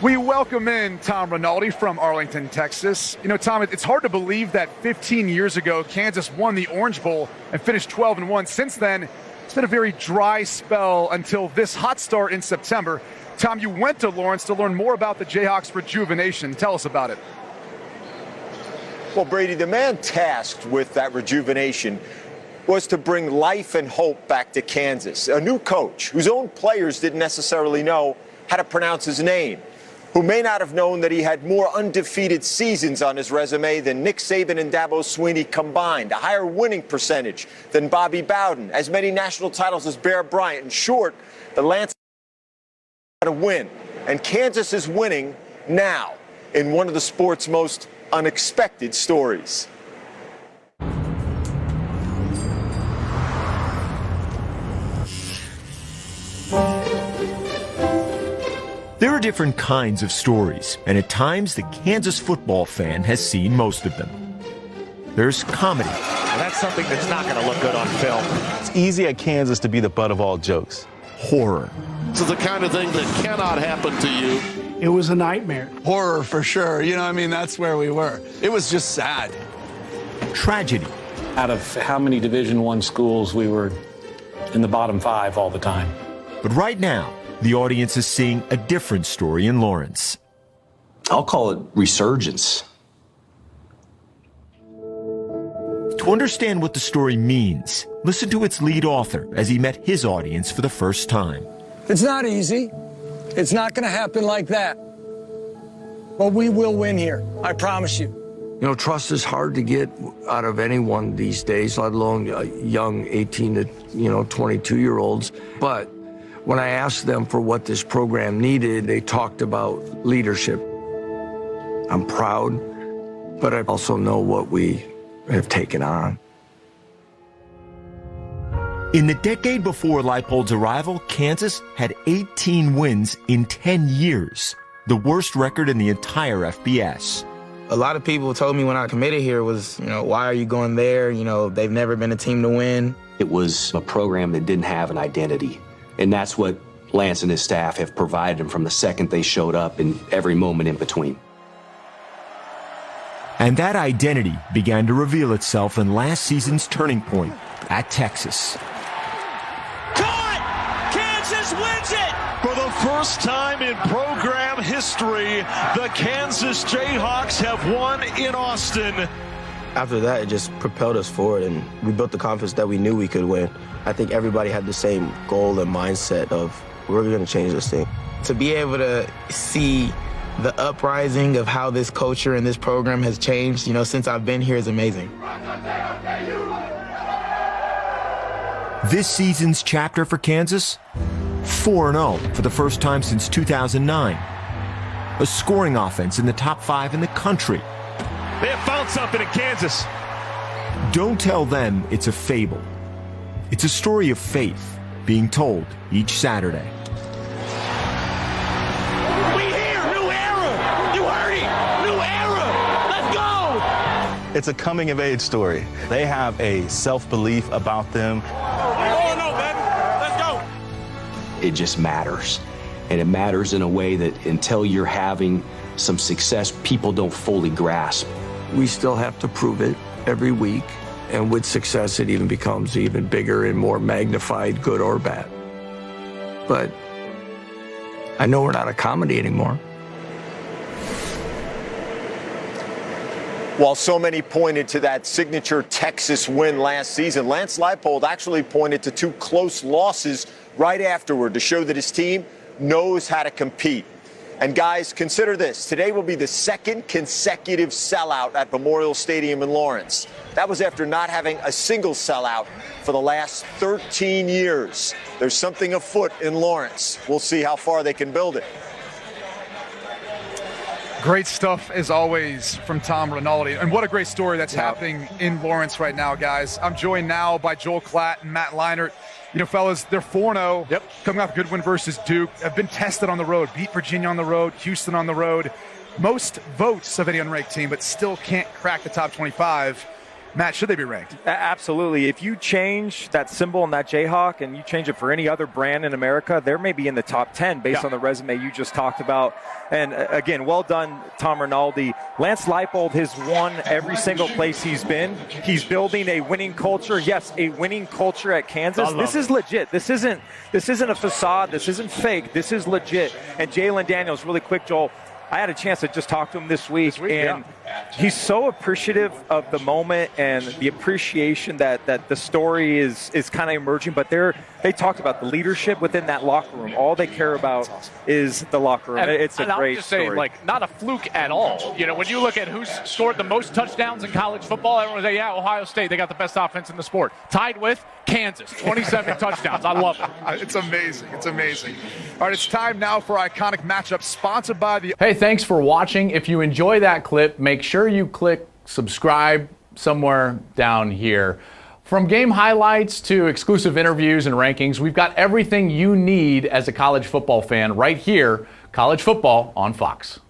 We welcome in Tom Rinaldi from Arlington, Texas. You know, Tom, it's hard to believe that 15 years ago, Kansas won the Orange Bowl and finished 12-1. Since then, it's been a very dry spell until this hot start in September. Tom, you went to Lawrence to learn more about the Jayhawks' rejuvenation. Tell us about it. Well, Brady, the man tasked with that rejuvenation was to bring life and hope back to Kansas. A new coach whose own players didn't necessarily know how to pronounce his name, who may not have known that he had more undefeated seasons on his resume than Nick Saban and Dabo Swinney combined, a higher winning percentage than Bobby Bowden, as many national titles as Bear Bryant. In short, the Lance had to win, and Kansas is winning now in one of the sport's most unexpected stories. There are different kinds of stories, and at times the Kansas football fan has seen most of them. There's comedy. And that's something that's not going to look good on film. It's easy at Kansas to be the butt of all jokes. Horror. This is the kind of thing that cannot happen to you. It was a nightmare. Horror for sure. You know, I mean, that's where we were. It was just sad. Tragedy. Out of how many Division I schools, we were in the bottom 5 all the time. But right now, the audience is seeing a different story in Lawrence. I'll call it resurgence. To understand what the story means, listen to its lead author as he met his audience for the first time. It's not easy. It's not going to happen like that. But we will win here. I promise you. You know, trust is hard to get out of anyone these days, let alone young 18 to, 22-year-olds. But when I asked them for what this program needed, they talked about leadership. I'm proud, but I also know what we have taken on. In the decade before Leipold's arrival, Kansas had 18 wins in 10 years, the worst record in the entire FBS. A lot of people told me when I committed here was, why are you going there? They've never been a team to win. It was a program that didn't have an identity. And that's what Lance and his staff have provided them from the second they showed up and every moment in between. And that identity began to reveal itself in last season's turning point at Texas. Caught! Kansas wins it! For the first time in program history, the Kansas Jayhawks have won in Austin. After that, it just propelled us forward, and we built the confidence that we knew we could win. I think everybody had the same goal and mindset of, we're going to change this thing. To be able to see the uprising of how this culture and this program has changed, since I've been here is amazing. This season's chapter for Kansas, 4-0 for the first time since 2009. A scoring offense in the top 5 in the country. They have found something in Kansas. Don't tell them it's a fable. It's a story of faith being told each Saturday. We hear new era. You heard it. New era. Let's go. It's a coming-of-age story. They have a self-belief about them. Oh, no, baby. Let's go. It just matters. And it matters in a way that until you're having some success, people don't fully grasp. We still have to prove it every week. And with success, it even becomes even bigger and more magnified, good or bad. But I know we're not a comedy anymore. While so many pointed to that signature Texas win last season, Lance Leipold actually pointed to 2 close losses right afterward to show that his team knows how to compete. And guys, consider this. Today will be the 2nd consecutive sellout at Memorial Stadium in Lawrence. That was after not having a single sellout for the last 13 years. There's something afoot in Lawrence. We'll see how far they can build it. Great stuff, as always, from Tom Rinaldi. And what a great story that's happening in Lawrence right now, guys. I'm joined now by Joel Klatt and Matt Leinart. Fellas, they're 4-0, coming off a good win versus Duke, have been tested on the road, beat Virginia on the road, Houston on the road. Most votes of any unranked team, but still can't crack the top 25. Matt, should they be ranked? Absolutely. If you change that symbol and that Jayhawk and you change it for any other brand in America, they're maybe in the top 10 based on the resume you just talked about. And again, well done, Tom Rinaldi. Lance Leipold has won every single place he's been. He's building a winning culture. Yes, a winning culture at Kansas. This is legit. This isn't a facade. This isn't fake. This is legit. And Jalen Daniels, really quick, Joel, I had a chance to just talk to him this week, and he's so appreciative of the moment and the appreciation that the story is kind of emerging. But they talked about the leadership within that locker room. All they care about is the locker room. It's a great I'll just say, story. not a fluke at all. When you look at who's scored the most touchdowns in college football, everyone will say, yeah, Ohio State, they got the best offense in the sport. Tied with Kansas, 27 touchdowns. I love it. It's amazing. It's amazing. All right, it's time now for Iconic Matchup, sponsored by the... Hey, thanks for watching. If you enjoy that clip, make sure you click subscribe somewhere down here. From game highlights to exclusive interviews and rankings, we've got everything you need as a college football fan right here. College football on Fox.